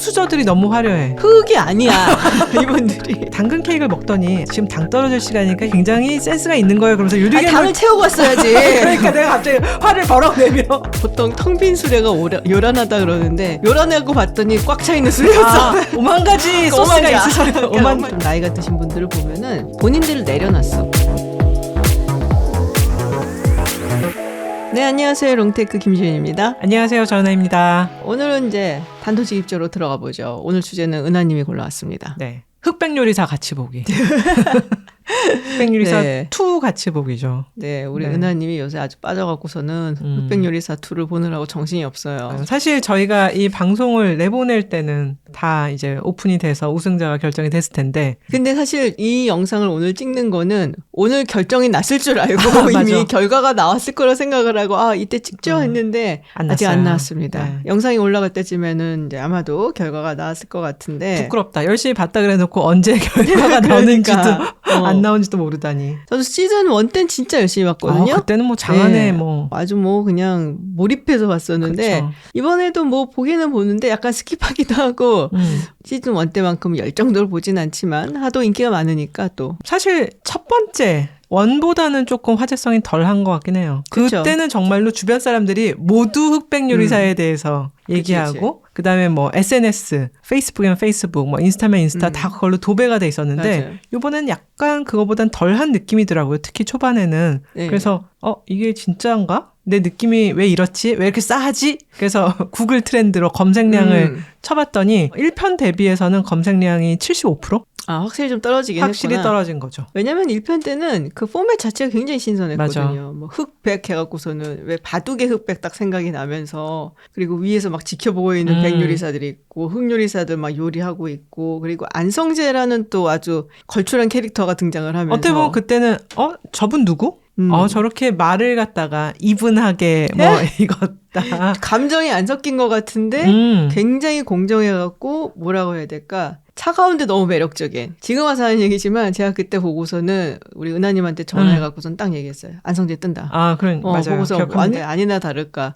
흑수저들이 너무 화려해. 흑이 아니야 이분들이. 당근 케이크를 먹더니 지금 당 떨어질 시간이니까 굉장히 센스가 있는 거예요. 그러면서 유리괴물 당을 채우고 왔어야지. 그러니까 내가 갑자기 화를 벌어내며 보통 텅 빈 수레가 요란하다 그러는데 요란하고 봤더니 꽉 차 있는 수레였어. 오만 가지 소스가 있으셔요. 좀 나이가 드신 분들을 보면은 본인들을 내려놨어. 네, 안녕하세요. 롱테크 김지윤입니다. 안녕하세요. 전은아입니다. 오늘은 이제 단도직입적으로 들어가 보죠. 오늘 주제는 은하님이 골라왔습니다. 네. 흑백 요리사 같이 보기. 흑백 요리사 네. 2 같이 보기죠. 네, 우리 네. 은하님이 요새 아주 빠져갖고서는 흑백 요리사 2를 보느라고 정신이 없어요. 사실 저희가 이 방송을 내보낼 때는 다 이제 오픈이 돼서 우승자가 결정이 됐을 텐데. 근데 사실 이 영상을 오늘 찍는 거는 오늘 결정이 났을 줄 알고 이미 맞아. 결과가 나왔을 거라 생각을 하고 이때 찍죠 했는데 아직 안 나왔습니다. 네. 영상이 올라갈 때쯤에는 이제 아마도 결과가 나왔을 것 같은데. 부끄럽다. 열심히 봤다 그래놓고 언제 결과가 나오는지도 안 나온지도 모르다니. 저도 시즌 1 때는 진짜 열심히 봤거든요. 그때는 뭐 장안에 네. 뭐 아주 뭐 그냥 몰입해서 봤었는데 그쵸. 이번에도 뭐 보기는 보는데 약간 스킵하기도 하고 시즌 1 때만큼 열정적으로 보진 않지만 하도 인기가 많으니까 또 사실 첫 번째 원보다는 조금 화제성이 덜한 것 같긴 해요. 그쵸. 그때는 정말로 주변 사람들이 모두 흑백 요리사에 대해서 얘기하고 그치. 그다음에 뭐 SNS, 페이스북이면 페이스북, 뭐 인스타면 인스타 다 그걸로 도배가 돼 있었는데 맞아요. 이번엔 약간 그거보단 덜한 느낌이더라고요. 특히 초반에는. 네. 그래서 이게 진짜인가? 내 느낌이 왜 이렇지? 왜 이렇게 싸하지? 그래서 구글 트렌드로 검색량을 쳐봤더니 1편 대비해서는 검색량이 75%? 확실히 좀 떨어지긴 확실히 했구나. 떨어진 거죠. 왜냐면 1편 때는 그 포맷 자체가 굉장히 신선했거든요. 맞아. 뭐 흑백 해갖고서는 왜 바둑의 흑백 딱 생각이 나면서 그리고 위에서 막 지켜보고 있는 백요리사들이 있고 흑요리사들 막 요리하고 있고 그리고 안성재라는 또 아주 걸출한 캐릭터가 등장을 하면서 어떻게 보면 그때는 저분 누구? 저렇게 말을 갖다가 이분하게 뭐 읽었다. 감정이 안 섞인 것 같은데 굉장히 공정해갖고 뭐라고 해야 될까? 차가운데 너무 매력적인. 지금 와서 하는 얘기지만 제가 그때 보고서는 우리 은하님한테 전화해갖고서는 딱 얘기했어요. 안성재 뜬다. 맞아요. 보고서 기억합니다. 아니나 다를까.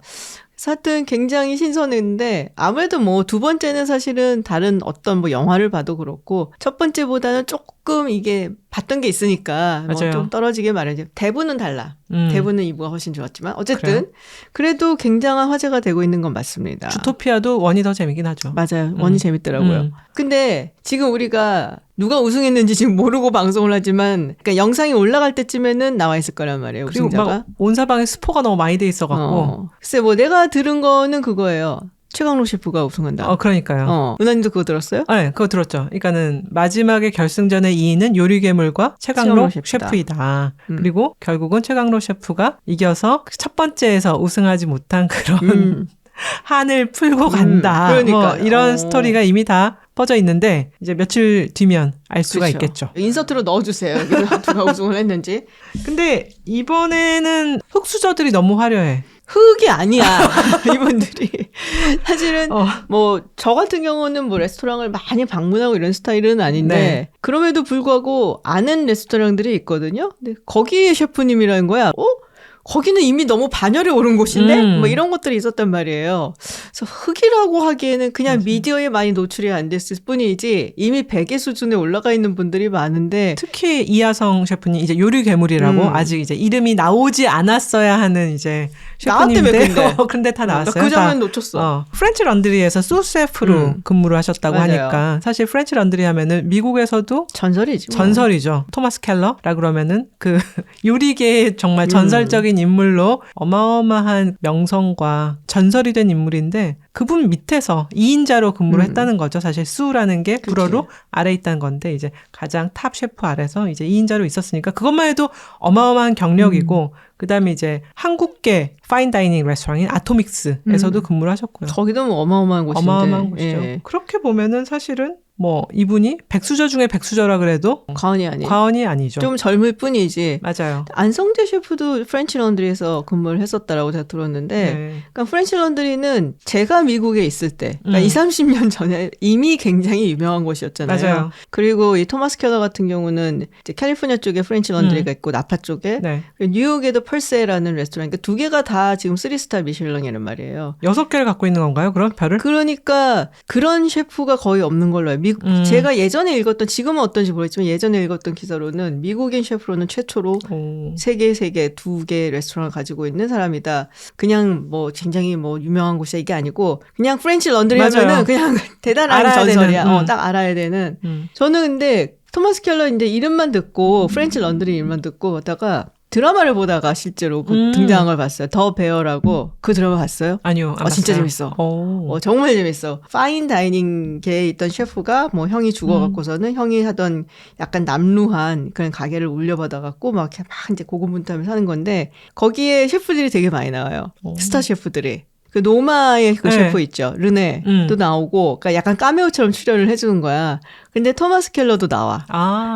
하여튼 굉장히 신선했는데 아무래도 뭐 두 번째는 사실은 다른 어떤 뭐 영화를 봐도 그렇고 첫 번째보다는 조금 이게 봤던 게 있으니까 뭐 좀 떨어지게 마련이죠. 대부는 달라. 대부는 2부가 훨씬 좋았지만 어쨌든 그래도 굉장한 화제가 되고 있는 건 맞습니다. 주토피아도 원이 더 재미긴 하죠. 맞아요. 원이 재밌더라고요. 근데 지금 우리가 누가 우승했는지 지금 모르고 방송을 하지만 그러니까 영상이 올라갈 때쯤에는 나와 있을 거란 말이에요. 그리고 우승자가. 막 온 사방에 스포가 너무 많이 돼 있어갖고. 글쎄 뭐 내가 들은 거는 그거예요. 최강록 셰프가 우승한다. 그러니까요. 은하님도 그거 들었어요? 네, 그거 들었죠. 그러니까는 마지막에 결승전의 2위는 요리괴물과 최강록 셰프이다. 그리고 결국은 최강록 셰프가 이겨서 첫 번째에서 우승하지 못한 그런 한을 풀고 간다. 그러니까 뭐 이런 스토리가 이미 다 퍼져 있는데 이제 며칠 뒤면 알 수가 있겠죠. 인서트로 넣어주세요. 누가 우승을 했는지. 근데 이번에는 흑수저들이 너무 화려해. 흑이 아니야. 이분들이. 사실은 뭐 저 같은 경우는 뭐 레스토랑을 많이 방문하고 이런 스타일은 아닌데 그럼에도 불구하고 아는 레스토랑들이 있거든요. 근데 거기에 셰프님이라는 거야. 거기는 이미 너무 반열에 오른 곳인데 뭐 이런 것들이 있었단 말이에요. 그래서 흑이라고 하기에는 그냥 미디어에 많이 노출이 안 됐을 뿐이지 이미 베개 수준에 올라가 있는 분들이 많은데 특히 이하성 셰프님 이제 요리괴물이라고 아직 이제 이름이 나오지 않았어야 하는 이제 셰프님인데 그런데 다 나왔어요. 그 장면 놓쳤어. 프렌치 런드리에서 수셰프로 근무를 하셨다고 맞아요. 하니까 사실 프렌치 런드리 하면은 미국에서도 전설이지. 전설이죠. 토마스 켈러라 그러면은 그 요리계의 정말 전설적인 인물로 어마어마한 명성과 전설이 된 인물인데 그분 밑에서 2인자로 근무를 했다는 거죠. 사실 수라는 게 불어로 아래 있다는 건데 이제 가장 탑 셰프 아래서 이제 2인자로 있었으니까 그것만 해도 어마어마한 경력이고 그다음에 이제 한국계 파인다이닝 레스토랑인 아토믹스에서도 근무를 하셨고요. 거기도 뭐 어마어마한 곳인데. 어마어마한 곳이죠. 예. 그렇게 보면은 사실은 뭐 이분이 백수저 중에 백수저라 그래도 과언이 아니죠. 좀 젊을 뿐이지. 맞아요. 안성재 셰프도 프렌치 런드리에서 근무를 했었다라고 제가 들었는데 그러니까 프렌치 런드리는 제가 미국에 있을 때, 그러니까 20, 30년 전에 이미 굉장히 유명한 곳이었잖아요. 맞아요. 그리고 이 토마스 켈러 같은 경우는 이제 캘리포니아 쪽에 프렌치 런드리가 있고 나파 쪽에 네. 뉴욕에도 펄세라는 레스토랑, 그러니까 두 개가 다 지금 3스타 미슐랭이란 말이에요. 6개를 갖고 있는 건가요? 그럼 별을? 그러니까 그런 셰프가 거의 없는 걸로 알아요. 제가 예전에 읽었던, 지금은 어떤지 모르겠지만 예전에 읽었던 기사로는 미국인 셰프로는 최초로 세계 2개 레스토랑을 가지고 있는 사람이다. 그냥 뭐 굉장히 뭐 유명한 곳이야 이게 아니고 그냥 프렌치 런드리 하면은 그냥 대단한 전설이야. 딱 알아야 되는. 저는 근데 토마스 켈러 이제 이름만 듣고 프렌치 런드리 이름만 듣고 하다가 드라마를 보다가 실제로 등장한 걸 봤어요. 더 베어라고. 그 드라마 봤어요? 아니요. 안 진짜 봤어요. 재밌어. 정말 재밌어. 파인 다이닝계에 있던 셰프가 뭐 형이 죽어갖고서는 형이 하던 약간 남루한 그런 가게를 울려받아갖고 막 이제 고군분투하면서 하는 건데 거기에 셰프들이 되게 많이 나와요. 스타 셰프들이. 그 노마의 그 셰프 있죠. 르네도 나오고, 그러니까 약간 카메오처럼 출연을 해주는 거야. 근데 토마스 켈러도 나와.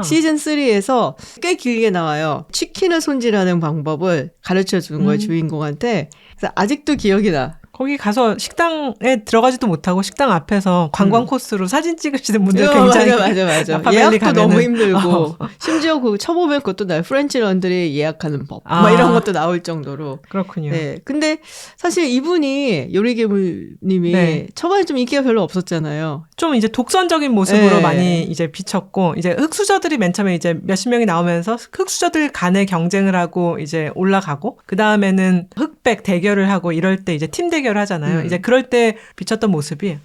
시즌 3에서 꽤 길게 나와요. 치킨을 손질하는 방법을 가르쳐 주는 거예요, 주인공한테. 그래서 아직도 기억이 나. 거기 가서 식당에 들어가지도 못하고 식당 앞에서 관광 코스로 사진 찍으시는 분들 굉장히 맞아. 예약도 너무 힘들고 심지어 그 쳐보면 그것도 나요. 프렌치 런드리 예약하는 법 막 이런 것도 나올 정도로. 그렇군요. 네, 근데 사실 이분이 요리괴물님이 초반에 좀 인기가 별로 없었잖아요. 좀 이제 독선적인 모습으로 많이 이제 비쳤고 이제 흑수저들이 맨 처음에 이제 몇십 명이 나오면서 흑수저들 간의 경쟁을 하고 이제 올라가고 그 다음에는 흑백 대결을 하고 이럴 때 이제 팀 대결 하잖아요. 이제 그럴 때 비쳤던 모습이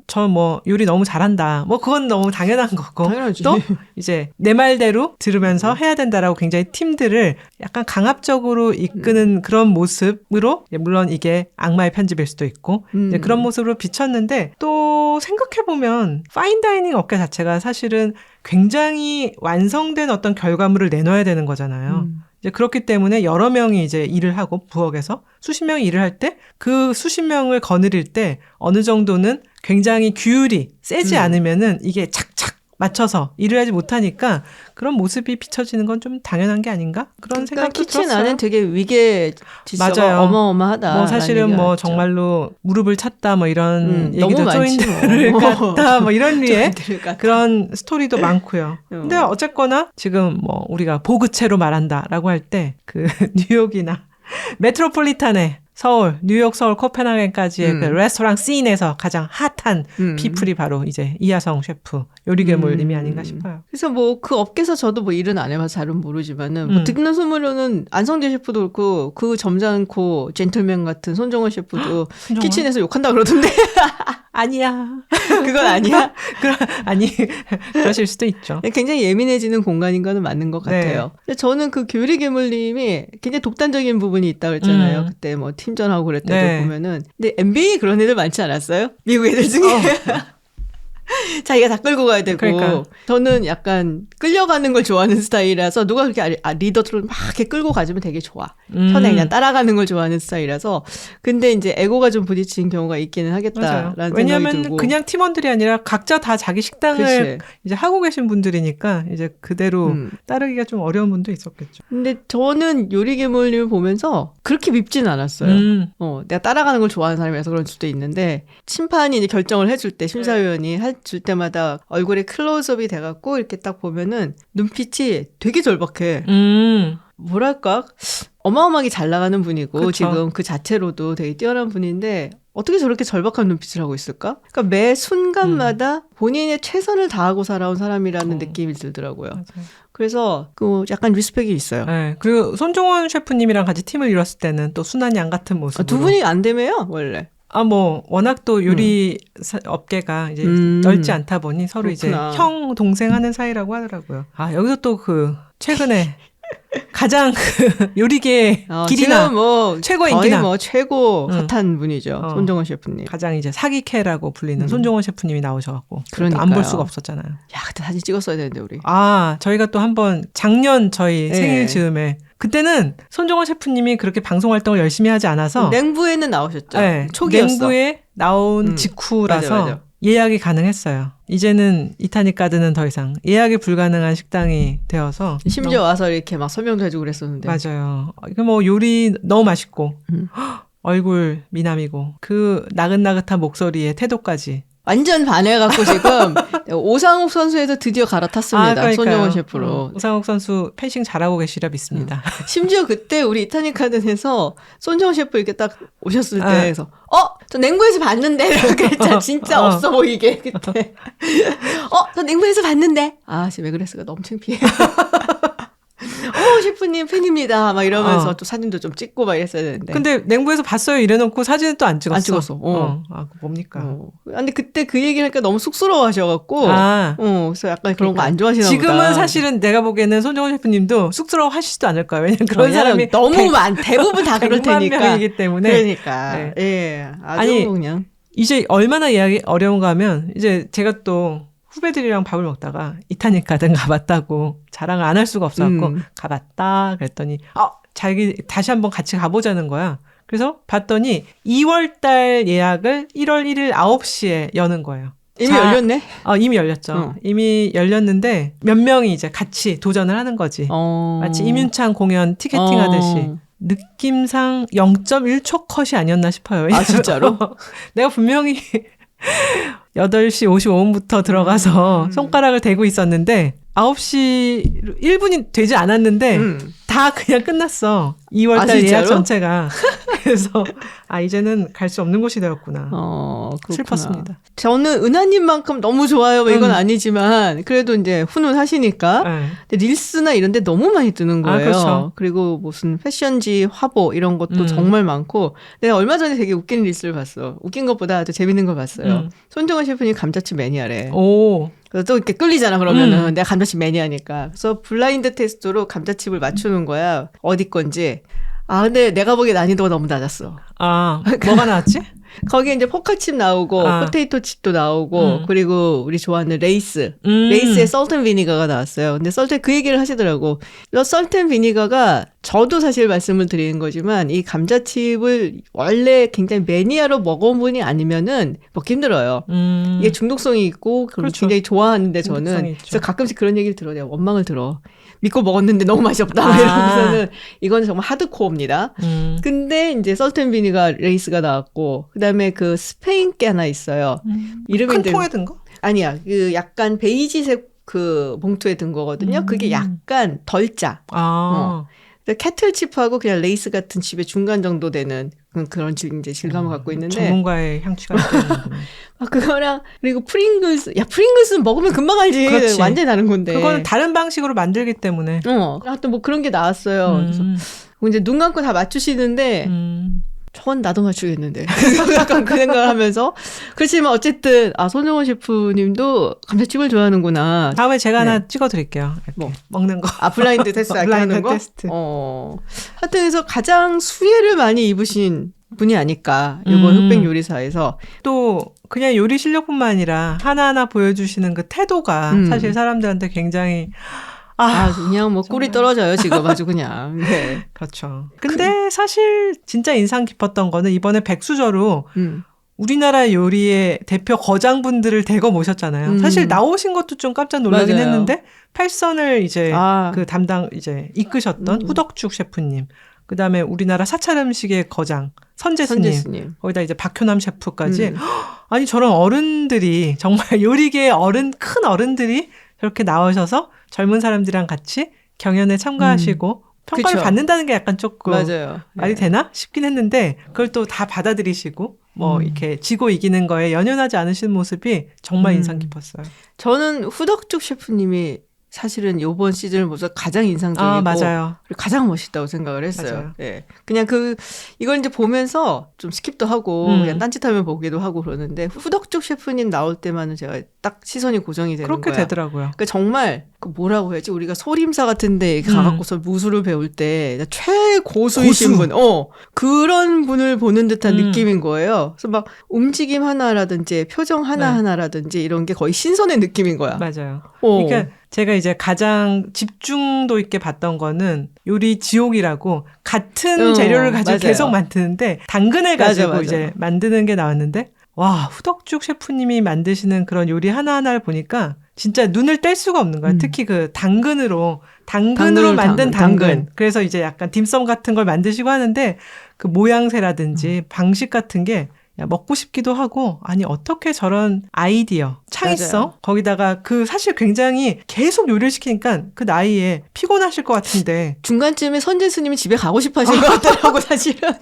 저 뭐 요리 너무 잘한다. 뭐 그건 너무 당연한 거고. 당연하지. 또 이제 내 말대로 들으면서 해야 된다라고 굉장히 팀들을 약간 강압적으로 이끄는 그런 모습으로 물론 이게 악마의 편집일 수도 있고 이제 그런 모습으로 비쳤는데 또 생각해보면 파인다이닝 업계 자체가 사실은 굉장히 완성된 어떤 결과물을 내놔야 되는 거잖아요. 이제 그렇기 때문에 여러 명이 이제 일을 하고 부엌에서 수십 명이 일을 할 때 그 수십 명을 거느릴 때 어느 정도는 굉장히 규율이 세지 않으면은 이게 착착 맞춰서 일을 하지 못하니까 그런 모습이 비춰지는 건 좀 당연한 게 아닌가? 그런 생각도 들었어요. 키친 안은 되게 위계 질서가 맞아요. 어마어마하다. 뭐 사실은 뭐 정말로 무릎을 찼다 뭐 이런 얘기도 조인들을 갔다 뭐 이런 류의 그런 스토리도 많고요. 근데 어쨌거나 지금 뭐 우리가 보그체로 말한다라고 할 때 그 뉴욕이나 메트로폴리탄의 서울, 뉴욕, 서울, 코펜하겐까지의 그 레스토랑 씬에서 가장 핫한 피플이 바로 이제 이하성 셰프, 요리괴물님이 아닌가 싶어요. 그래서 뭐 그 업계에서 저도 뭐 일은 안 해봐서 잘은 모르지만은 뭐 듣는 소문으로는 안성재 셰프도 그렇고 그 점잖고 젠틀맨 같은 손정원 셰프도 키친에서 욕한다 그러던데. 아니야. 그건 아니야? 아니, 그러실 수도 있죠. 굉장히 예민해지는 공간인 거는 맞는 것 같아요. 근데 저는 그 요리괴물님이 굉장히 독단적인 부분이 있다고 했잖아요. 그때 뭐 팀전하고 그랬대도 보면은. 근데 NBA 그런 애들 많지 않았어요? 미국 애들 중에. 자기가 다 끌고 가야 되고. 그러니까. 저는 약간 끌려가는 걸 좋아하는 스타일이라서 누가 그렇게 리더들을 막 이렇게 끌고 가주면 되게 좋아. 편에 그냥 따라가는 걸 좋아하는 스타일이라서. 근데 이제 에고가 좀 부딪히는 경우가 있기는 하겠다라는 생각이 들고. 왜냐하면 그냥 팀원들이 아니라 각자 다 자기 식당을 이제 하고 계신 분들이니까 이제 그대로 따르기가 좀 어려운 분도 있었겠죠. 근데 저는 요리괴물님을 보면서 그렇게 밉지는 않았어요. 내가 따라가는 걸 좋아하는 사람이라서 그럴 수도 있는데 심판이 이제 결정을 해줄 때 심사위원이 줄 때마다 얼굴에 클로즈업이 돼갖고 이렇게 딱 보면은 눈빛이 되게 절박해. 뭐랄까 어마어마하게 잘 나가는 분이고 그쵸. 지금 그 자체로도 되게 뛰어난 분인데 어떻게 저렇게 절박한 눈빛을 하고 있을까? 그러니까 매 순간마다 본인의 최선을 다하고 살아온 사람이라는 느낌이 들더라고요. 맞아요. 그래서 그 약간 리스펙이 있어요. 네. 그리고 손종원 셰프님이랑 같이 팀을 이뤘을 때는 또 순한 양 같은 모습으로. 두 분이 안 되매요 원래. 뭐 워낙 또 요리 업계가 이제 넓지 않다 보니 서로 그렇구나. 이제 형 동생 하는 사이라고 하더라고요. 여기서 또 그 최근에 가장 그 요리계 길이나 뭐 최고 거의 인기나 뭐 최고 핫한 분이죠. 손종원 셰프님. 가장 이제 사기캐라고 불리는 손종원 셰프님이 나오셔갖고 그러니까요. 안 볼 수가 없었잖아요. 야, 그때 사진 찍었어야 되는데 우리. 저희가 또 한번 작년 저희 생일 즈음에 그때는 손종원 셰프님이 그렇게 방송 활동을 열심히 하지 않아서 냉부에는 나오셨죠. 네, 초기였어. 냉부에 나온 직후라서 맞아. 예약이 가능했어요. 이제는 이타닉 가든은 더 이상 예약이 불가능한 식당이 되어서 심지어 와서 이렇게 막 설명도 해주고 그랬었는데. 맞아요. 이게 뭐 요리 너무 맛있고 얼굴 미남이고 그 나긋나긋한 목소리에 태도까지. 완전 반해갖고 지금 오상욱 선수에서 드디어 갈아탔습니다. 그러니까요. 손정원 셰프로. 오상욱 선수 펜싱 잘하고 계시라 믿습니다. 심지어 그때 우리 이타닉 가든에서 손정원 셰프 이렇게 딱 오셨을 때 그래서 저 냉부에서 봤는데 이렇게 했잖아. 진짜 없어 보이게 그때. 저 냉부에서 봤는데. 지금 왜 그랬을까? 너무 창피해. 셰프님 팬입니다. 막 이러면서 또 사진도 좀 찍고 막 이랬어야 되는데. 근데 냉부에서 봤어요 이래놓고 사진은 또 안 찍었어. 안 찍었어. 뭡니까? 근데 그때 그 얘기를 하니까 너무 쑥스러워하셔갖고. 그래서 약간 그런 거 안 좋아하시나 보다. 지금은 사실은 내가 보기에는 손정원 셰프님도 쑥스러워하시지도 않을 거예요. 왜냐면 그런 사람이 너무 대부분 다 그럴 테니까. 명이기 때문에. 그러니까. 네. 예. 아주 그냥. 이제 얼마나 이야기 어려운가 하면 이제 제가 또 후배들이랑 밥을 먹다가 이타닉 가든 가봤다고 자랑을 안 할 수가 없어갖고 가봤다 그랬더니 자기 다시 한번 같이 가보자는 거야. 그래서 봤더니 2월달 예약을 1월 1일 9시에 여는 거예요. 이미 열렸네? 이미 열렸죠. 이미 열렸는데 몇 명이 이제 같이 도전을 하는 거지. 마치 임윤찬 공연 티켓팅 하듯이. 느낌상 0.1초 컷이 아니었나 싶어요. 진짜로? 내가 분명히 8시 55분부터 들어가서 손가락을 대고 있었는데 9시 1분이 되지 않았는데 다 그냥 끝났어. 2월달 예약 전체가. 그래서 이제는 갈 수 없는 곳이 되었구나. 슬펐습니다. 저는 은하님만큼 너무 좋아요. 이건 아니지만 그래도 이제 훈훈하시니까. 근데 릴스나 이런 데 너무 많이 뜨는 거예요. 그렇죠. 그리고 무슨 패션지 화보 이런 것도 정말 많고. 내가 얼마 전에 되게 웃긴 릴스를 봤어. 웃긴 것보다 더 재밌는 걸 봤어요. 손정원 셰프님 감자칩 매니아래. 그래서 또 이렇게 끌리잖아, 그러면은. 내가 감자칩 매니아니까. 그래서 블라인드 테스트로 감자칩을 맞추는 거야. 어디 건지. 근데 내가 보기에 난이도가 너무 낮았어. 뭐가 나왔지? 거기에 이제 포카칩 나오고, 포테이토 칩도 나오고, 그리고 우리 좋아하는 레이스. 레이스에 썰튼 비니거가 나왔어요. 근데 그 얘기를 하시더라고. 썰튼 비니거가 저도 사실 말씀을 드리는 거지만, 이 감자칩을 원래 굉장히 매니아로 먹어본 분이 아니면은 먹기 힘들어요. 이게 중독성이 있고, 그렇죠. 굉장히 좋아하는데 저는. 그래서 가끔씩 그런 얘기를 들어. 내가 원망을 들어. 믿고 먹었는데 너무 맛이 없다. 이러면서는 이건 정말 하드코어입니다. 근데 이제 썰튼 비니가 레이스가 나왔고, 그다음에 그 스페인 게 하나 있어요. 이름이 큰 통에 든 거? 아니야. 그 약간 베이지색 그 봉투에 든 거거든요. 그게 약간 덜 짜. 캐틀칩하고 그냥 레이스 같은 칩의 중간 정도 되는 그런 이제 질감을 갖고 있는데. 전문가의 향취가 있는 그거랑 그리고 프링글스는 먹으면 금방 알지. 그렇지. 완전히 다른 건데. 그거는 다른 방식으로 만들기 때문에. 하여튼 뭐 그런 게 나왔어요. 그래서 이제 눈 감고 다 맞추시는데 전 나도 맞추겠는데. 약간 그 생각을 하면서. 그렇지만 어쨌든 손정원 셰프님도 감자칩을 좋아하는구나. 다음에 제가 하나 찍어드릴게요. 먹는 거. 블라인드 테스트 하는 거? 테스트. 하여튼 그래서 가장 수혜를 많이 입으신 분이 아닐까. 이번 흑백 요리사에서. 또 그냥 요리 실력뿐만 아니라 하나하나 보여주시는 그 태도가 사실 사람들한테 굉장히 그냥 뭐 꿀이 떨어져요, 지금 아주 그냥. 네. 그렇죠. 근데 사실 진짜 인상 깊었던 거는 이번에 백수저로 우리나라 요리의 대표 거장분들을 대거 모셨잖아요. 사실 나오신 것도 좀 깜짝 놀라긴 맞아요. 했는데 팔선을 이제 그 담당 이제 이끄셨던 후덕죽 셰프님. 그다음에 우리나라 사찰 음식의 거장 선재스님. 거기다 이제 박효남 셰프까지. 아니 저런 어른들이 정말 요리계의 큰 어른들이 저렇게 나오셔서 젊은 사람들이랑 같이 경연에 참가하시고 평가를 그쵸. 받는다는 게 약간 조금 맞아요. 말이 되나 싶긴 했는데 그걸 또 다 받아들이시고 이렇게 지고 이기는 거에 연연하지 않으신 모습이 정말 인상 깊었어요. 저는 후덕죽 셰프님이 사실은 이번 시즌을 보면서 가장 인상적이고 맞아요. 그리고 가장 멋있다고 생각을 했어요. 맞아요. 네. 그냥 이걸 이제 보면서 좀 스킵도 하고 그냥 딴짓하면 보기도 하고 그러는데 후덕죽 셰프님 나올 때만은 제가 딱 시선이 고정이 되는 그렇게 거야. 되더라고요. 그러니까 정말 뭐라고 해야지 우리가 소림사 같은데 가갖고서 무술을 배울 때 최고수이신 분, 그런 분을 보는 듯한 느낌인 거예요. 그래서 막 움직임 하나라든지 표정 하나라든지 이런 게 거의 신선의 느낌인 거야. 맞아요. 그러니까 제가 이제 가장 집중도 있게 봤던 거는 요리 지옥이라고 같은 재료를 가지고 맞아요. 계속 만드는데 당근을 가지고 맞아. 이제 만드는 게 나왔는데 와 후덕죽 셰프님이 만드시는 그런 요리 하나하나를 보니까 진짜 눈을 뗄 수가 없는 거예요. 특히 그 당근으로 당근으로 만든 당근. 그래서 이제 약간 딤섬 같은 걸 만드시고 하는데 그 모양새라든지 방식 같은 게 야, 먹고 싶기도 하고 아니 어떻게 저런 아이디어, 창의성 맞아요. 거기다가 그 사실 굉장히 계속 요리를 시키니까 그 나이에 피곤하실 것 같은데 중간쯤에 선재 스님이 집에 가고 싶어 하신 것 같더라고 사실은.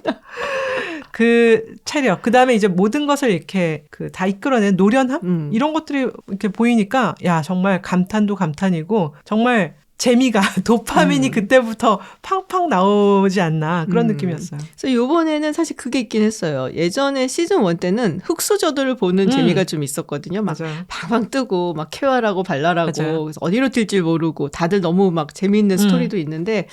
그 체력, 그 다음에 이제 모든 것을 이렇게 그 다 이끌어낸 노련함? 이런 것들이 이렇게 보이니까, 야, 정말 감탄도 감탄이고, 정말 재미가, 도파민이 그때부터 팡팡 나오지 않나, 그런 느낌이었어요. 그래서 요번에는 사실 그게 있긴 했어요. 예전에 시즌 1 때는 흑수저들을 보는 재미가 좀 있었거든요. 막 맞아요. 방방 뜨고, 막 쾌활하고 발랄하고, 맞아요. 그래서 어디로 튈지 모르고, 다들 너무 막 재미있는 스토리도 있는데,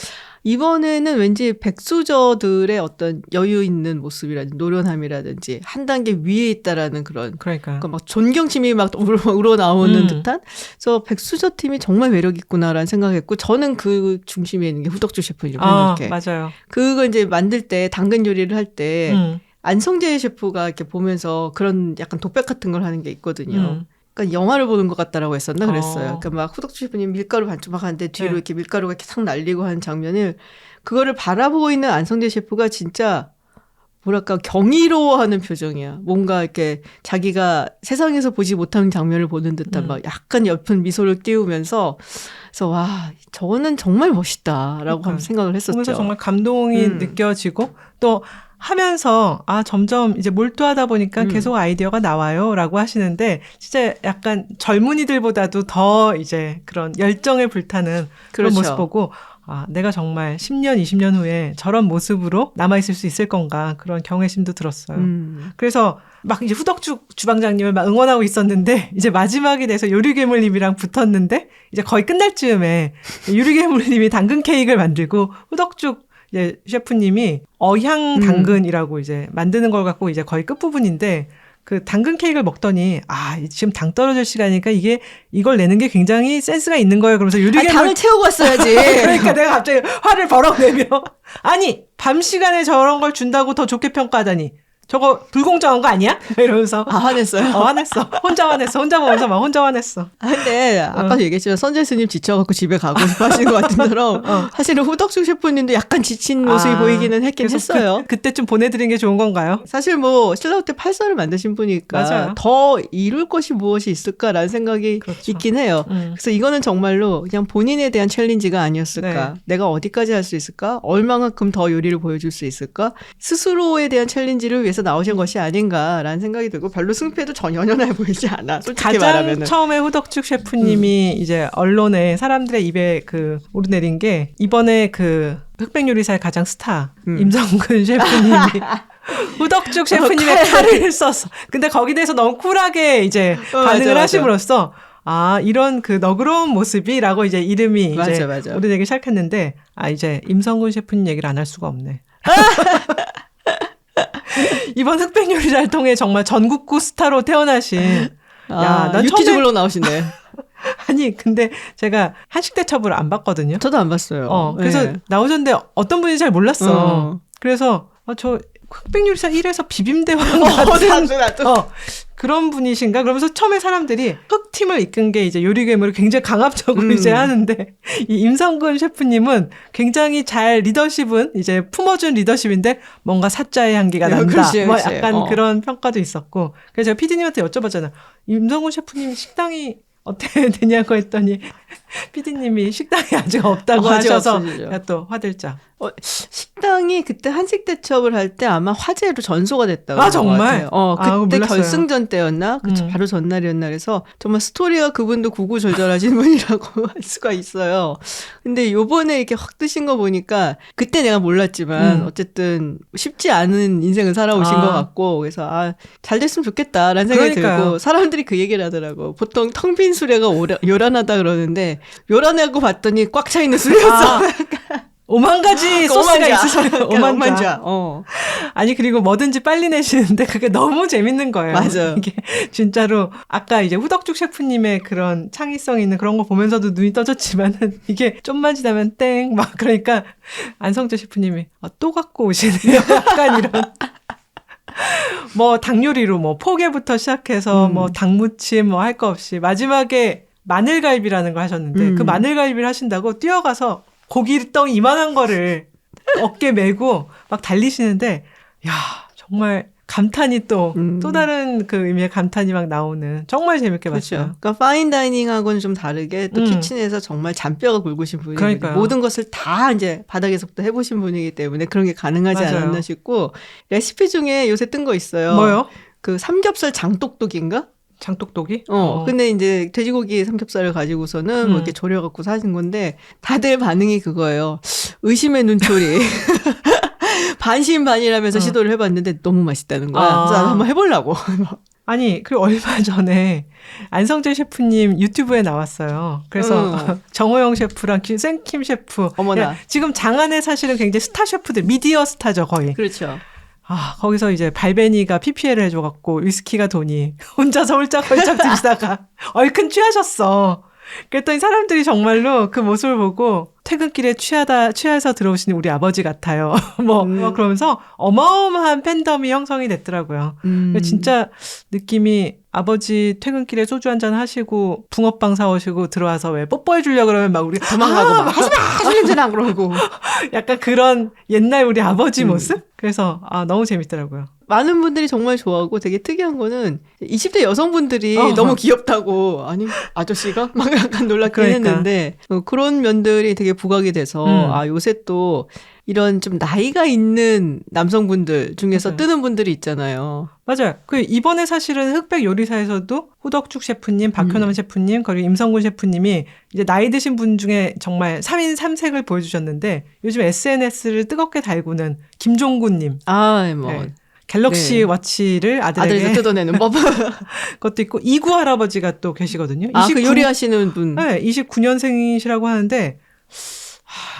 이번에는 왠지 백수저들의 어떤 여유 있는 모습이라든지 노련함이라든지 한 단계 위에 있다라는 그런 그러니까 막 존경심이 막 우러나오는 듯한. 그래서 백수저 팀이 정말 매력 있구나라는 생각했고 저는 그 중심에 있는 게 후덕주 셰프님 생각해. 맞아요. 그거 이제 만들 때 당근 요리를 할 때 안성재 셰프가 이렇게 보면서 그런 약간 독백 같은 걸 하는 게 있거든요. 그러니까 영화를 보는 것 같다라고 했었나 그랬어요. 그러니까 막 후덕주 셰프님 밀가루 반쪽 막 하는데 뒤로 이렇게 밀가루가 이렇게 탁 날리고 하는 장면을 그거를 바라보고 있는 안성재 셰프가 진짜 뭐랄까 경이로워하는 표정이야. 뭔가 이렇게 자기가 세상에서 보지 못하는 장면을 보는 듯한 막 약간 옅은 미소를 띄우면서 그래서 와 저거는 정말 멋있다라고 그러니까. 생각을 했었죠. 보면서 정말 감동이 느껴지고 또 하면서 점점 이제 몰두하다 보니까 계속 아이디어가 나와요라고 하시는데 진짜 약간 젊은이들보다도 더 이제 그런 열정에 불타는 그런 그렇죠. 모습 보고 내가 정말 10년, 20년 후에 저런 모습으로 남아있을 수 있을 건가 그런 경외심도 들었어요. 그래서 막 이제 후덕주 주방장님을 막 응원하고 있었는데 이제 마지막에 돼서 요리괴물님이랑 붙었는데 이제 거의 끝날 즈음에 요리괴물님이 당근 케이크를 만들고 후덕주 이제 셰프님이 어향 당근이라고 이제 만드는 걸 갖고 이제 거의 끝부분인데 그 당근 케이크를 먹더니 지금 당 떨어질 시간이니까 이걸 내는 게 굉장히 센스가 있는 거예요. 그러면서 요리괴물 당을 채우고 왔어야지. 그러니까 내가 갑자기 화를 벌어내며 밤 시간에 저런 걸 준다고 더 좋게 평가하다니 저거 불공정한 거 아니야? 이러면서 화냈어요. 화냈어. 혼자 화냈어. 혼자 보면서 막 혼자 화냈어. 근데 아까도 얘기했지만 선재 스님 지쳐갖고 집에 가고 싶어 하시는 것 같은 것처럼 사실은 후덕주 셰프님도 약간 지친 모습이 보이기는 했어요. 그때쯤 보내드린 게 좋은 건가요? 사실 뭐 신라호텔 8사를 만드신 분이니까 맞아요. 더 이룰 것이 무엇이 있을까라는 생각이 그렇죠. 있긴 해요. 그래서 이거는 정말로 그냥 본인에 대한 챌린지가 아니었을까. 네. 내가 어디까지 할 수 있을까? 얼마만큼 더 요리를 보여줄 수 있을까? 스스로에 대한 챌린지를 위해서 나오신 것이 아닌가라는 생각이 들고 별로 승패도 전혀 연연해 보이지 않아. 솔직히 가장 말하면은. 처음에 후덕죽 셰프님이 이제 언론에 사람들의 입에 그 오르내린 게 이번에 그 흑백요리사의 가장 스타 임성근 셰프님이 후덕죽 셰프님의 칼을 썼어. 근데 거기에 대해서 너무 쿨하게 이제 반응을 맞아. 하심으로써 이런 그 너그러운 모습이라고 이제 이름이 이제 맞아. 오르내기 시작했는데 이제 임성근 셰프님 얘기를 안 할 수가 없네. 이번 흑백요리사를 통해 정말 전국구 스타로 태어나신 난 유퀴즈블로 나오시네. 아니 근데 제가 한식대첩을 안 봤거든요. 저도 안 봤어요. 그래서 나오셨는데 어떤 분인지 잘 몰랐어. 그래서 저 흑백요리사 1에서 비빔대왕 같은 나도. 그런 분이신가? 그러면서 처음에 사람들이 흑팀을 이끈 게 이제 요리괴물을 굉장히 강압적으로 이제 하는데 이 임성근 셰프님은 굉장히 잘 리더십은 이제 품어준 리더십인데 뭔가 사자의 향기가 난다. 그렇지. 약간 그런 평가도 있었고 그래서 제가 PD님한테 여쭤봤잖아요. 임성근 셰프님 식당이 어떻게 되냐고 했더니 PD님이 식당이 아직 없다고 하셔서 제가 또 화들짝. 식당이 그때 한식대첩을 할 때 아마 화제로 전소가 됐다고. 정말? 그때 결승전 때였나? 바로 전날이었나 그래서 정말 스토리가 그분도 구구절절하신 분이라고 할 수가 있어요. 근데 요번에 이렇게 확 뜨신 거 보니까 그때 내가 몰랐지만 어쨌든 쉽지 않은 인생을 살아오신 것 같고 그래서 잘 됐으면 좋겠다라는 생각이 들고 사람들이 그 얘기를 하더라고. 보통 텅 빈 수레가 요란하다 그러는데 요란하고 봤더니 꽉 차 있는 수레였어. 5만 가지 소스가 있으세요. 5만 자. 아니 그리고 뭐든지 빨리 내시는데 그게 너무 재밌는 거예요. 맞아요. 이게 진짜로 아까 이제 후덕죽 셰프님의 그런 창의성 있는 그런 거 보면서도 눈이 떠졌지만은 이게 좀만 지나면 땡 막 그러니까 안성재 셰프님이 또 갖고 오시네요. 약간 이런. 닭요리로 포개부터 시작해서 닭무침 할 거 없이 마지막에 마늘갈비라는 걸 하셨는데 그 마늘갈비를 하신다고 뛰어가서 고기덩이 이만한 거를 어깨 메고 막 달리시는데 야 정말 감탄이 또 다른 그 의미의 감탄이 막 나오는 정말 재밌게 그렇죠. 봤어요. 그러니까 파인다이닝하고는 좀 다르게 또 키친에서 정말 잔뼈가 굵으신 분이고 모든 것을 다 이제 바닥에서부터 해보신 분이기 때문에 그런 게 가능하지 맞아요. 않았나 싶고 레시피 중에 요새 뜬 거 있어요. 뭐요? 그 삼겹살 장똑똑인가? 장똑똑이? 근데 이제 돼지고기 삼겹살을 가지고서는 뭐 이렇게 졸여갖고 사신 건데 다들 반응이 그거예요. 의심의 눈초리. 반신반의라면서 시도를 해봤는데 너무 맛있다는 거야. 그래서 한번 해보려고. 아니, 그리고 얼마 전에 안성재 셰프님 유튜브에 나왔어요. 그래서 정호영 셰프랑 생킴 셰프. 어머나. 지금 장안에 사실은 굉장히 스타 셰프들, 미디어 스타죠, 거의. 그렇죠. 거기서 이제 발베니가 PPL을 해줘갖고 위스키가 돈이 혼자서 홀짝홀짝 드시다가 얼큰 취하셨어. 그랬더니 사람들이 정말로 그 모습을 보고 퇴근길에 취해서 들어오시는 우리 아버지 같아요. 그러면서 어마어마한 팬덤이 형성이 됐더라고요. 진짜 느낌이 아버지 퇴근길에 소주 한잔 하시고 붕어빵 사오시고 들어와서 왜 뽀뽀해 주려고 그러면 막 우리가 도망가고 막 하지마 냄새나 그러고 약간 그런 옛날 우리 아버지 모습? 그래서 너무 재밌더라고요. 많은 분들이 정말 좋아하고 되게 특이한 거는 20대 여성분들이 너무 귀엽다고 아니 아저씨가 막 약간 놀랍긴 했는데 그런 면들이 되게 부각이 돼서 요새 또 이런 좀 나이가 있는 남성분들 중에서 뜨는 분들이 있잖아요. 맞아요. 이번에 사실은 흑백 요리사에서도 후덕죽 셰프님, 박효남 셰프님, 그리고 임성군 셰프님이 이제 나이 드신 분 중에 정말 3인 3색을 보여주셨는데 요즘 SNS를 뜨겁게 달구는 김종군님. 네. 갤럭시 워치를 아들에게 뜯어내는 법. 그것도 있고 이구 할아버지가 또 계시거든요. 그 요리하시는 분. 네, 29년생이시라고 하는데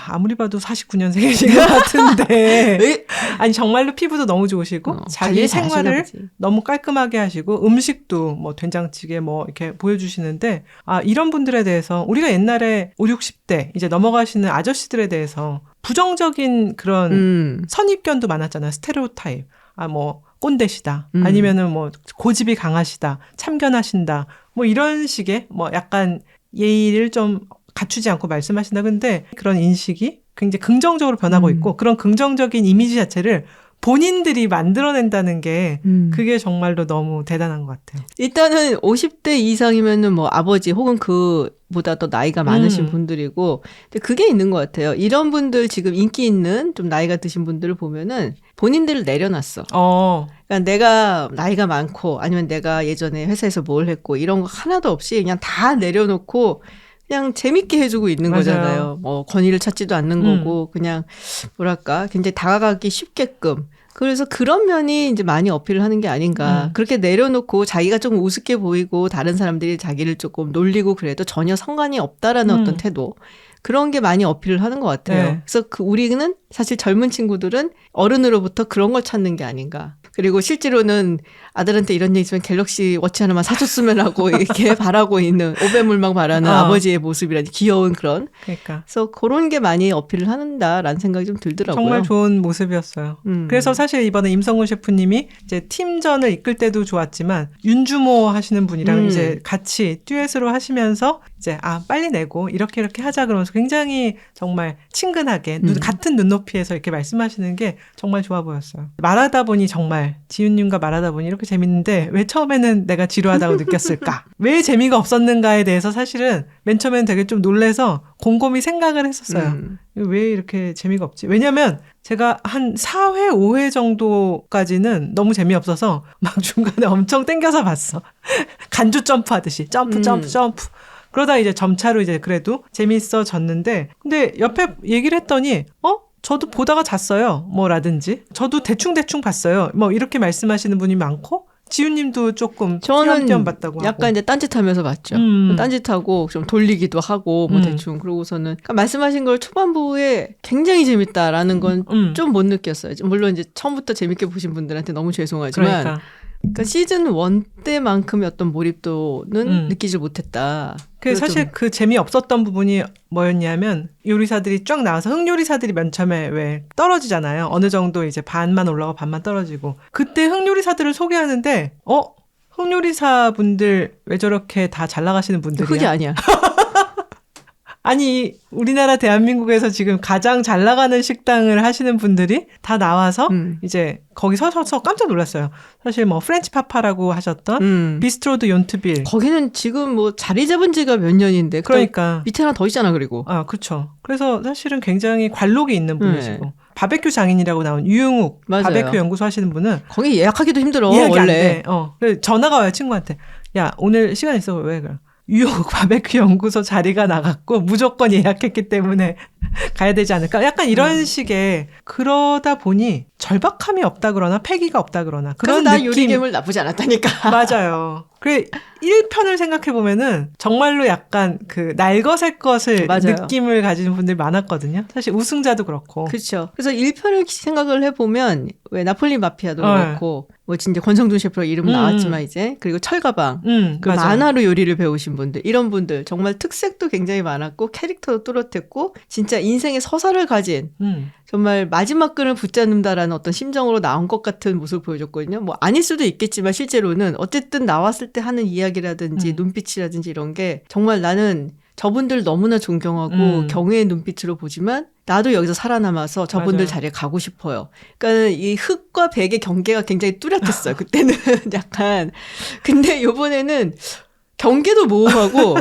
아무리 봐도 49년생이신 것 같은데 아니 정말로 피부도 너무 좋으시고 자기 생활을 너무 깔끔하게 하시고 음식도 뭐 된장찌개 뭐 이렇게 보여주시는데 이런 분들에 대해서 우리가 옛날에 5, 60대 이제 넘어가시는 아저씨들에 대해서 부정적인 그런 선입견도 많았잖아요. 스테레오타입. 뭐 꼰대시다. 아니면은 뭐 고집이 강하시다. 참견하신다. 뭐 이런 식의 뭐 약간 예의를 좀 갖추지 않고 말씀하신다. 근데 그런 인식이 굉장히 긍정적으로 변하고 있고 그런 긍정적인 이미지 자체를 본인들이 만들어낸다는 게 그게 정말로 너무 대단한 것 같아요. 일단은 50대 이상이면은 뭐 아버지 혹은 그보다 더 나이가 많으신 분들이고 근데 그게 있는 것 같아요. 이런 분들 지금 인기 있는 좀 나이가 드신 분들을 보면은 본인들을 내려놨어. 그러니까 내가 나이가 많고 아니면 내가 예전에 회사에서 뭘 했고 이런 거 하나도 없이 그냥 다 내려놓고 그냥 재밌게 해주고 있는 맞아요. 거잖아요. 뭐 권위를 찾지도 않는 거고 그냥 뭐랄까 굉장히 다가가기 쉽게끔. 그래서 그런 면이 이제 많이 어필을 하는 게 아닌가. 그렇게 내려놓고 자기가 조금 우습게 보이고 다른 사람들이 자기를 조금 놀리고 그래도 전혀 상관이 없다라는 어떤 태도. 그런 게 많이 어필을 하는 것 같아요. 네. 그래서 우리는 사실 젊은 친구들은 어른으로부터 그런 걸 찾는 게 아닌가. 그리고 실제로는 아들한테 이런 얘기 있으면 갤럭시 워치 하나만 사줬으면 하고 이렇게 바라고 있는 오배물망 바라는 아버지의 모습이라든지 귀여운 그런. 그러니까. 그래서 그런 게 많이 어필을 한다라는 생각이 좀 들더라고요. 정말 좋은 모습이었어요. 그래서 사실 이번에 임성군 셰프님이 이제 팀전을 이끌 때도 좋았지만 윤주모 하시는 분이랑 이제 같이 듀엣으로 하시면서 이제 빨리 내고 이렇게 하자 그러면서 굉장히 정말 친근하게 같은 눈높이에서 이렇게 말씀하시는 게 정말 좋아 보였어요. 말하다 보니 정말 지윤님과 말하다 보니 이렇게 재밌는데 왜 처음에는 내가 지루하다고 느꼈을까? 왜 재미가 없었는가에 대해서 사실은 맨 처음에는 되게 좀 놀래서 곰곰이 생각을 했었어요. 왜 이렇게 재미가 없지? 왜냐면 제가 한 4회, 5회 정도까지는 너무 재미없어서 막 중간에 엄청 땡겨서 봤어. 간주 점프 하듯이 점프. 그러다 이제 점차로 이제 그래도 재밌어졌는데 근데 옆에 얘기를 했더니 저도 보다가 잤어요. 뭐라든지. 저도 대충 봤어요. 뭐 이렇게 말씀하시는 분이 많고 지훈님도 조금 띄엄띄엄 봤다고 하고. 약간 이제 딴짓하면서 봤죠. 딴짓하고 좀 돌리기도 하고 뭐 대충 그러고서는 그러니까 말씀하신 걸 초반부에 굉장히 재밌다라는 건 좀 못 느꼈어요. 물론 이제 처음부터 재밌게 보신 분들한테 너무 죄송하지만 그러니까 시즌 1 때만큼의 어떤 몰입도는 느끼지 못했다. 사실 그 재미없었던 부분이 뭐였냐면 요리사들이 쫙 나와서 흑요리사들이 맨 처음에 왜 떨어지잖아요. 어느 정도 이제 반만 올라가 반만 떨어지고 그때 흑요리사들을 소개하는데 흑요리사 분들 왜 저렇게 다 잘 나가시는 분들이야? 흑이 아니야. 아니 우리나라 대한민국에서 지금 가장 잘 나가는 식당을 하시는 분들이 다 나와서 이제 거기 서서 깜짝 놀랐어요. 사실 뭐 프렌치 파파라고 하셨던 비스트로드 욘트빌 거기는 지금 뭐 자리 잡은 지가 몇 년인데 그러니까 밑에 하나 더 있잖아. 그리고 그렇죠. 그래서 사실은 굉장히 관록이 있는 분이시고 바베큐 장인이라고 나온 유용욱 맞아요. 바베큐 연구소 하시는 분은 거기 예약하기도 힘들어. 예약이 원래. 안 돼. 그래서 전화가 와요 친구한테. 야 오늘 시간 있어 왜 그래? 유혹 바베큐 연구소 자리가 나갔고 무조건 예약했기 때문에 가야 되지 않을까? 약간 이런 식의 그러다 보니 절박함이 없다 그러나 패기가 없다 그러나 그런 나 느낌. 요리괴물 나쁘지 않았다니까. 맞아요. 그래 1편을 생각해 보면은 정말로 약간 그 날것의 것을 맞아요. 느낌을 가지는 분들이 많았거든요. 사실 우승자도 그렇고. 그렇죠. 그래서 1편을 생각을 해보면 왜 나폴리 마피아도 그렇고 뭐 진짜 권성준 셰프로 이름 나왔지만 이제 그리고 철가방 그 맞아요. 만화로 요리를 배우신 분들 이런 분들 정말 특색도 굉장히 많았고 캐릭터도 뚜렷했고 진짜 인생의 서사를 가진 정말 마지막 끈을 붙잡는다라는 어떤 심정으로 나온 것 같은 모습을 보여줬거든요. 뭐 아닐 수도 있겠지만 실제로는 어쨌든 나왔을 때 하는 이야기라든지 눈빛이라든지 이런 게 정말 나는 저분들 너무나 존경하고 경외의 눈빛으로 보지만 나도 여기서 살아남아서 저분들 맞아요. 자리에 가고 싶어요. 그러니까 이 흑과 백의 경계가 굉장히 뚜렷했어요. 그때는 약간. 근데 요번에는 경계도 모호하고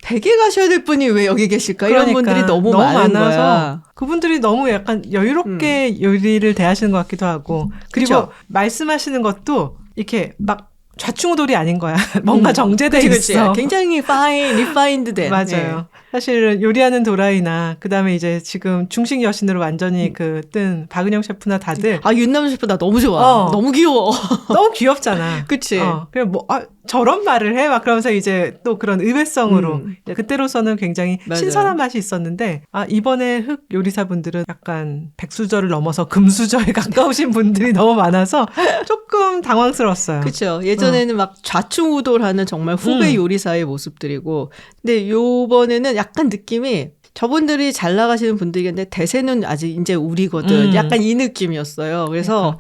백에 가셔야 될 분이 왜 여기 계실까? 이런 그러니까, 분들이 너무 많은 거야. 그분들이 너무 약간 여유롭게 요리를 대하시는 것 같기도 하고 그리고 그쵸? 말씀하시는 것도 이렇게 막 좌충우돌이 아닌 거야. 뭔가 정제돼 그치. 있어. 굉장히 리파인드 된. 맞아요. 사실은 요리하는 도라이나 그다음에 이제 지금 중식 여신으로 완전히 그 뜬 박은영 셰프나 다들 윤남 셰프 나 너무 좋아. 너무 귀여워. 너무 귀엽잖아. 그치. 그냥 뭐 저런 말을 해? 막 그러면서 이제 또 그런 의외성으로 그때로서는 굉장히 맞아요. 신선한 맛이 있었는데 이번에 흑 요리사분들은 약간 백수저를 넘어서 금수저에 가까우신 분들이 너무 많아서 조금 당황스러웠어요. 그렇죠. 예전에는 막 좌충우돌하는 정말 후배 요리사의 모습들이고 근데 요번에는 약간 느낌이 저분들이 잘 나가시는 분들인데 대세는 아직 이제 우리거든. 약간 이 느낌이었어요. 그래서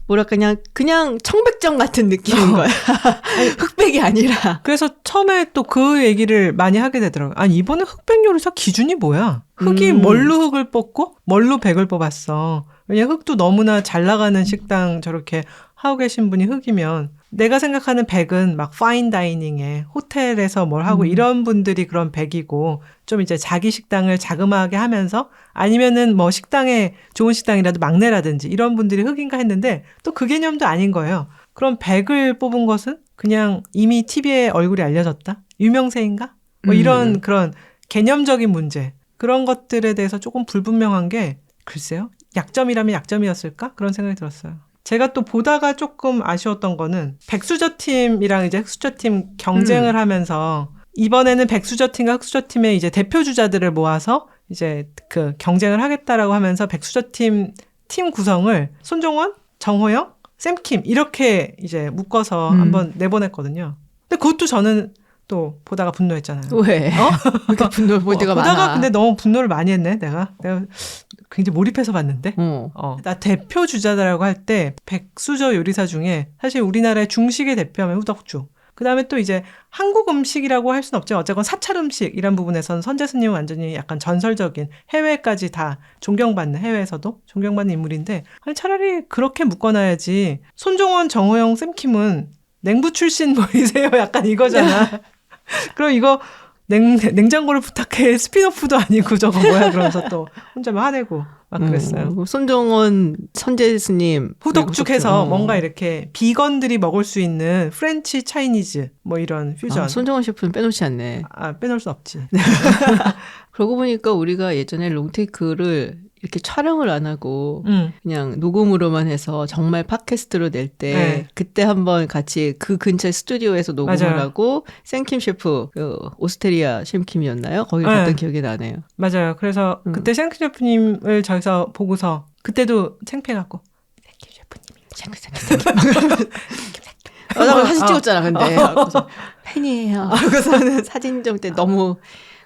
뭐랄까 그냥 청백정 같은 느낌인 거야. 흑백이 아니라. 그래서 처음에 또 그 얘기를 많이 하게 되더라고요. 아니 이번에 흑백 요리사 기준이 뭐야? 흑이 뭘로 흑을 뽑고 뭘로 백을 뽑았어. 왜냐면 흑도 너무나 잘 나가는 식당 저렇게 하고 계신 분이 흑이면 내가 생각하는 백은 막 파인 다이닝에 호텔에서 뭘 하고 이런 분들이 그런 백이고 좀 이제 자기 식당을 자그마하게 하면서 아니면은 뭐 식당에 좋은 식당이라도 막내라든지 이런 분들이 흑인가 했는데 또 그 개념도 아닌 거예요. 그럼 백을 뽑은 것은 그냥 이미 TV에 얼굴이 알려졌다? 유명세인가? 뭐 이런 그런 개념적인 문제 그런 것들에 대해서 조금 불분명한 게 글쎄요. 약점이라면 약점이었을까? 그런 생각이 들었어요. 제가 또 보다가 조금 아쉬웠던 거는 백수저 팀이랑 이제 흑수저 팀 경쟁을 하면서 이번에는 백수저 팀과 흑수저 팀의 이제 대표 주자들을 모아서 이제 그 경쟁을 하겠다라고 하면서 백수저 팀 구성을 손종원, 정호영, 샘킴 이렇게 이제 묶어서 한번 내보냈거든요. 근데 그것도 저는 또 보다가 분노했잖아요. 왜? 이렇게 분노 볼 때가 보다가 많아. 근데 너무 분노를 많이 했네, 내가 굉장히 몰입해서 봤는데. 나 대표 주자들라고 할 때 백수저 요리사 중에 사실 우리나라의 중식의 대표하면 후덕주. 그다음에 또 이제 한국 음식이라고 할 수는 없지만 어쨌건 사찰 음식이란 부분에서는 선재스님은 완전히 약간 전설적인 해외까지 다 존경받는 해외에서도 존경받는 인물인데 아니 차라리 그렇게 묶어놔야지. 손종원, 정호영, 샘킴은 냉부 출신 뭐이세요? 약간 이거잖아. 그럼 이거 냉장고를 부탁해 스피노프도 아니고 저거 뭐야 그러면서 또 혼자 막 화내고 막 그랬어요. 손정원 선재스님 후덕죽해서 뭔가 이렇게 비건들이 먹을 수 있는 프렌치 차이니즈 뭐 이런 퓨전. 손정원 셰프는 빼놓지 않네. 빼놓을 수 없지. 그러고 보니까 우리가 예전에 롱테이크를 이렇게 촬영을 안 하고 그냥 녹음으로만 해서 정말 팟캐스트로 낼 때 그때 한번 같이 그 근처 스튜디오에서 녹음을 맞아요. 하고 샘킴 셰프 그 오스테리아 샘킴이었나요? 거기 갔던 기억이 나네요. 맞아요. 그래서 그때 샘킴 셰프님을 저기서 보고서 그때도 창피해갖고 샘킴 셰프님 나 사진 찍었잖아 근데 그래서 팬이에요. 그래서는 사진 좀 때 너무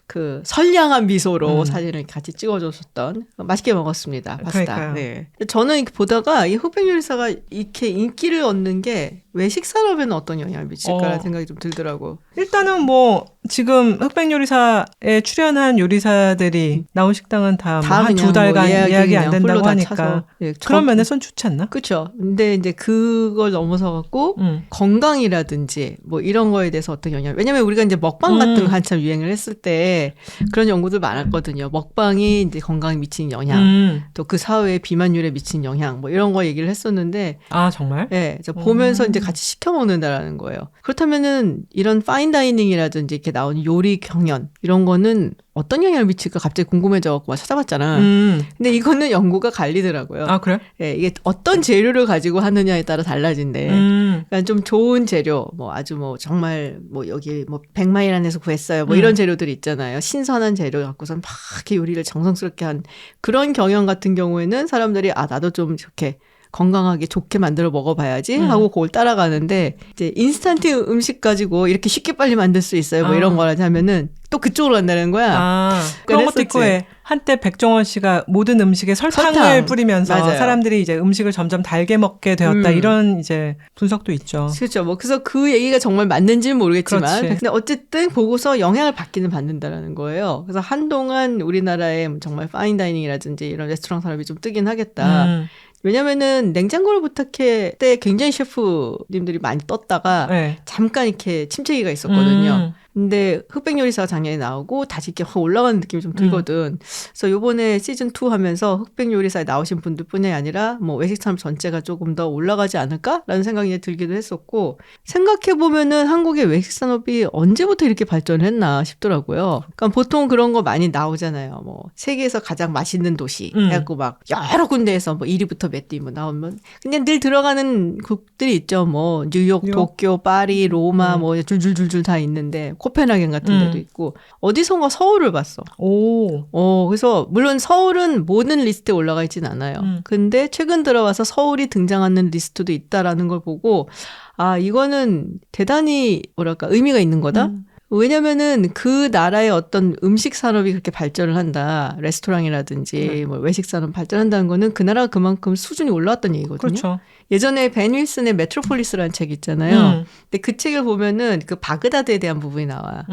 그 선량한 미소로 사진을 같이 찍어줬었던 맛있게 먹었습니다. 파스타. 그러니까요. 네. 저는 이렇게 보다가 이 흑백 요리사가 이렇게 인기를 얻는 게 외식 산업에는 어떤 영향을 미칠까라는 생각이 좀 들더라고. 일단은 뭐 지금 흑백 요리사에 출연한 요리사들이 나온 식당은 다 한 두 달간 뭐 예약이 안 된다고 하니까 네, 그런 면에선 좋지 않나? 그렇죠. 근데 이제 그걸 넘어서 갖고 건강이라든지 뭐 이런 거에 대해서 어떤 영향? 왜냐면 우리가 이제 먹방 같은 거 한참 유행을 했을 때 그런 연구들 많았거든요. 먹방이 이제 건강에 미치는 영향, 또 그 사회의 비만율에 미치는 영향, 뭐 이런 거 얘기를 했었는데. 아 정말? 네, 보면서 이제 같이 시켜 먹는다라는 거예요. 그렇다면은 이런 파인다이닝이라든지 이렇게 나온 요리 경연 이런 거는 어떤 영향을 미칠까 갑자기 궁금해져갖고 찾아봤잖아. 근데 이거는 연구가 갈리더라고요. 아 그래? 네, 이게 어떤 재료를 가지고 하느냐에 따라 달라진대. 그러니까 좀 좋은 재료, 뭐 아주 뭐 정말 뭐 여기 뭐 100마일 안에서 구했어요. 뭐 이런 재료들이 있잖아요. 신선한 재료 갖고서 막 이렇게 요리를 정성스럽게 한 그런 경연 같은 경우에는 사람들이 아 나도 좀 이렇게 건강하게 좋게 만들어 먹어봐야지 하고 그걸 따라가는데 이제 인스턴트 음식 가지고 이렇게 쉽게 빨리 만들 수 있어요. 뭐 이런 거라 하면은 또 그쪽으로 간다는 거야. 아, 그런 것도 있고 해. 한때 백종원 씨가 모든 음식에 설탕을 뿌리면서 맞아요. 사람들이 이제 음식을 점점 달게 먹게 되었다. 이런 이제 분석도 있죠. 그렇죠. 뭐 그래서 그 얘기가 정말 맞는지는 모르겠지만, 그렇지. 근데 어쨌든 보고서 영향을 받기는 받는다라는 거예요. 그래서 한동안 우리나라에 정말 파인다이닝이라든지 이런 레스토랑 산업이 좀 뜨긴 하겠다. 왜냐면은 냉장고를 부탁해 때 굉장히 셰프님들이 많이 떴다가 네. 잠깐 이렇게 침체기가 있었거든요. 근데 흑백 요리사가 작년에 나오고 다시 이렇게 확 올라가는 느낌이 좀 들거든. 그래서 요번에 시즌 2 하면서 흑백 요리사에 나오신 분들뿐이 아니라 뭐 외식 산업 전체가 조금 더 올라가지 않을까라는 생각이 들기도 했었고, 생각해 보면은 한국의 외식 산업이 언제부터 이렇게 발전했나 싶더라고요. 그러니까 보통 그런 거 많이 나오잖아요. 뭐 세계에서 가장 맛있는 도시 해갖고 막 여러 군데에서 뭐 1위부터 몇 위 뭐 나오면 그냥 늘 들어가는 국들이 있죠. 뭐 뉴욕, 도쿄, 파리, 로마 뭐 줄줄줄줄 다 있는데. 코펜하겐 같은 데도 있고 어디선가 서울을 봤어. 그래서 물론 서울은 모든 리스트에 올라가 있진 않아요. 근데 최근 들어와서 서울이 등장하는 리스트도 있다라는 걸 보고 아 이거는 대단히 뭐랄까 의미가 있는 거다. 왜냐면은 그 나라의 어떤 음식 산업이 그렇게 발전을 한다. 레스토랑이라든지 뭐 외식 산업 발전한다는 거는 그 나라가 그만큼 수준이 올라왔다는 얘기거든요. 그렇죠. 예전에 벤 윌슨의 메트로폴리스라는 책이 있잖아요. 근데 그 책을 보면은 그 바그다드에 대한 부분이 나와.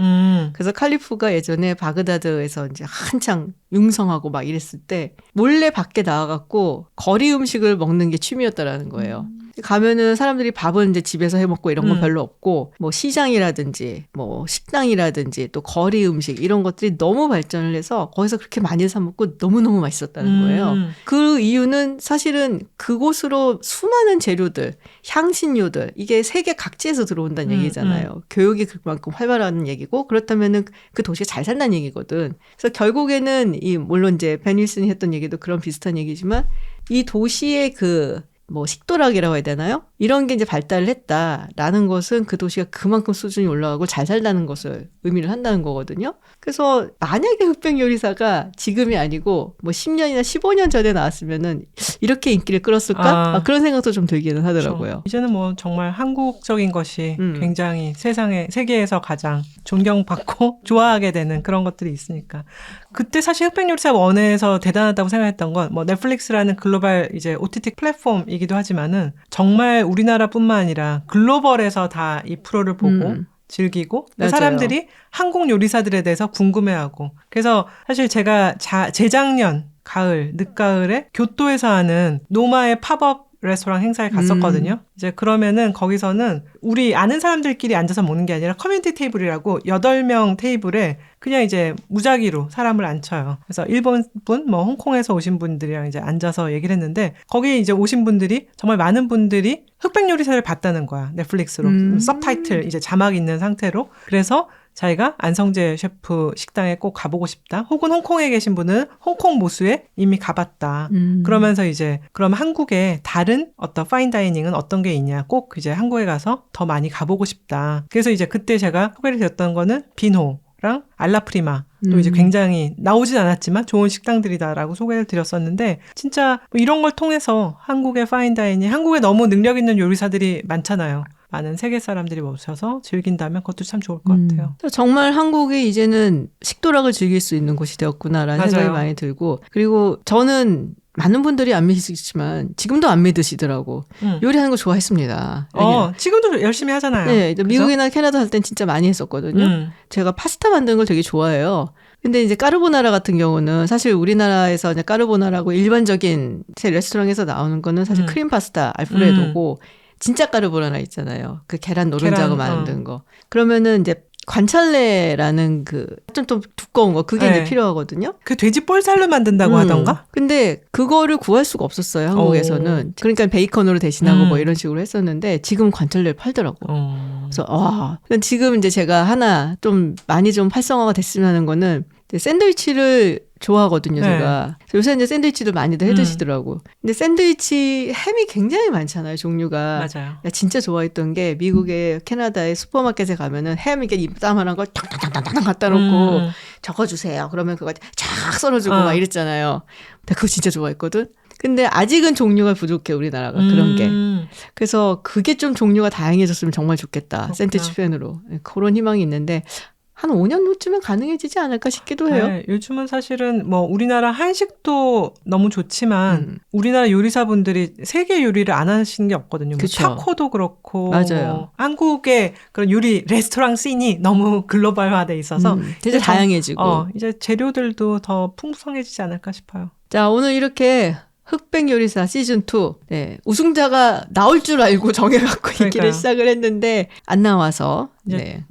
그래서 칼리프가 예전에 바그다드에서 이제 한창 융성하고 막 이랬을 때 몰래 밖에 나와갖고 거리 음식을 먹는 게 취미였다라는 거예요. 가면은 사람들이 밥은 이제 집에서 해 먹고 이런 건 별로 없고 뭐 시장이라든지 뭐 식당이라든지 또 거리 음식 이런 것들이 너무 발전을 해서 거기서 그렇게 많이 사 먹고 너무너무 맛있었다는 거예요. 그 이유는 사실은 그곳으로 수많은 재료들, 향신료들 이게 세계 각지에서 들어온다는 얘기잖아요. 교육이 그만큼 활발한 얘기고 그렇다면은 그 도시가 잘 산다는 얘기거든. 그래서 결국에는 이 물론 이제 벤 윌슨이 했던 얘기도 그런 비슷한 얘기지만 이 도시의 그 뭐 식도락이라고 해야 되나요? 이런 게 이제 발달을 했다라는 것은 그 도시가 그만큼 수준이 올라가고 잘 살다는 것을 의미를 한다는 거거든요. 그래서 만약에 흑백 요리사가 지금이 아니고 뭐 10년이나 15년 전에 나왔으면은 이렇게 인기를 끌었을까? 그런 생각도 좀 들기는 하더라고요. 그렇죠. 이제는 뭐 정말 한국적인 것이 굉장히 세계에서 가장 존경받고 좋아하게 되는 그런 것들이 있으니까. 그때 사실 흑백 요리사 1에서 대단하다고 생각했던 건 뭐 넷플릭스라는 글로벌 이제 OTT 플랫폼이기도 하지만은 정말 우리나라뿐만 아니라 글로벌에서 다 이 프로를 보고 즐기고 사람들이 한국 요리사들에 대해서 궁금해하고 그래서 사실 제가 재작년 가을 늦가을에 교토에서 하는 노마의 팝업 레스토랑 행사에 갔었거든요. 이제 그러면은 거기서는 우리 아는 사람들끼리 앉아서 먹는 게 아니라 커뮤니티 테이블이라고 8명 테이블에 그냥 이제 무작위로 사람을 앉혀요. 그래서 일본 분, 뭐 홍콩에서 오신 분들이랑 이제 앉아서 얘기를 했는데 거기에 이제 오신 분들이 정말 많은 분들이 흑백 요리사를 봤다는 거야. 넷플릭스로. 서브타이틀 이제 자막 있는 상태로. 그래서 자기가 안성재 셰프 식당에 꼭 가보고 싶다. 혹은 홍콩에 계신 분은 홍콩 모수에 이미 가봤다. 그러면서 이제 그럼 한국에 다른 어떤 파인다이닝은 어떤 게 있냐. 꼭 이제 한국에 가서 더 많이 가보고 싶다. 그래서 이제 그때 제가 소개를 드렸던 거는 빈호랑 알라프리마. 또 이제 굉장히 나오진 않았지만 좋은 식당들이다라고 소개를 드렸었는데 진짜 이런 걸 통해서 한국의 파인다이닝, 한국에 너무 능력 있는 요리사들이 많잖아요. 많은 세계 사람들이 모셔서 즐긴다면 그것도 참 좋을 것 같아요. 정말 한국이 이제는 식도락을 즐길 수 있는 곳이 되었구나라는 맞아요. 생각이 많이 들고, 그리고 저는 많은 분들이 안 믿으시지만 지금도 안 믿으시더라고. 요리하는 거 좋아했습니다. 지금도 열심히 하잖아요. 네, 그죠? 미국이나 캐나다 살 땐 진짜 많이 했었거든요. 제가 파스타 만드는 걸 되게 좋아해요. 근데 이제 까르보나라 같은 경우는 사실 우리나라에서 이제 까르보나라고 일반적인 제 레스토랑에서 나오는 거는 사실 크림 파스타, 알프레도고 진짜 까르보나라 있잖아요. 그 계란 노른자고 만든 거. 그러면은 이제 관찰레라는 그 좀 두꺼운 거 그게 이제 필요하거든요. 그 돼지 볼살로 만든다고 하던가? 근데 그거를 구할 수가 없었어요, 한국에서는. 그러니까 베이컨으로 대신하고 뭐 이런 식으로 했었는데 지금 관찰레를 팔더라고. 그래서 지금 이제 제가 하나 좀 많이 좀 활성화가 됐으면 하는 거는 샌드위치를 좋아하거든요, 제가. 요새 이제 샌드위치도 많이들 해 드시더라고. 근데 샌드위치 햄이 굉장히 많잖아요, 종류가. 맞아요. 진짜 좋아했던 게 미국의 캐나다의 슈퍼마켓에 가면은 햄 이렇게 입다만한 걸 탕탕탕탕 갖다 놓고 적어주세요. 그러면 그거 쫙 썰어주고 막 이랬잖아요. 근데 그거 진짜 좋아했거든. 근데 아직은 종류가 부족해, 우리나라가. 그런 게. 그래서 그게 좀 종류가 다양해졌으면 정말 좋겠다. 그렇구나. 샌드위치 팬으로. 그런 희망이 있는데 한 5년 후쯤엔 가능해지지 않을까 싶기도 해요. 네, 요즘은 사실은 뭐 우리나라 한식도 너무 좋지만 우리나라 요리사분들이 세계 요리를 안 하시는 게 없거든요. 뭐 타코도 그렇고 맞아요. 뭐 한국의 그런 요리 레스토랑 씬이 너무 글로벌화돼 있어서 되게 다양해지고 이제 재료들도 더 풍성해지지 않을까 싶어요. 자, 오늘 이렇게 흑백 요리사 시즌2 우승자가 나올 줄 알고 정해갖고 얘기를 시작을 했는데 안 나와서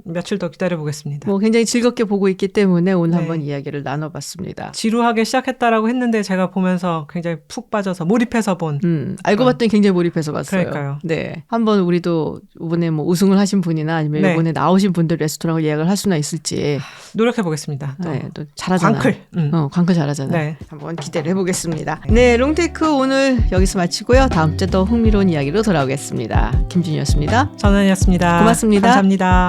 며칠 더 기다려보겠습니다. 뭐 굉장히 즐겁게 보고 있기 때문에 오늘 한번 이야기를 나눠봤습니다. 지루하게 시작했다라고 했는데 제가 보면서 굉장히 푹 빠져서 몰입해서 본. 알고 봤더니 굉장히 몰입해서 봤어요. 그러니까요. 네, 한번 우리도 이번에 뭐 우승을 하신 분이나 아니면 이번에 나오신 분들 레스토랑을 예약을 할 수나 있을지 노력해보겠습니다. 또 잘하잖아요. 광클. 광클 잘하잖아요. 한번 기대를 해보겠습니다. 네, 롱테이크 오늘 여기서 마치고요. 다음 주에 더 흥미로운 이야기로 돌아오겠습니다. 김준이었습니다. 전원이었습니다. 고맙습니다. 감사합니다.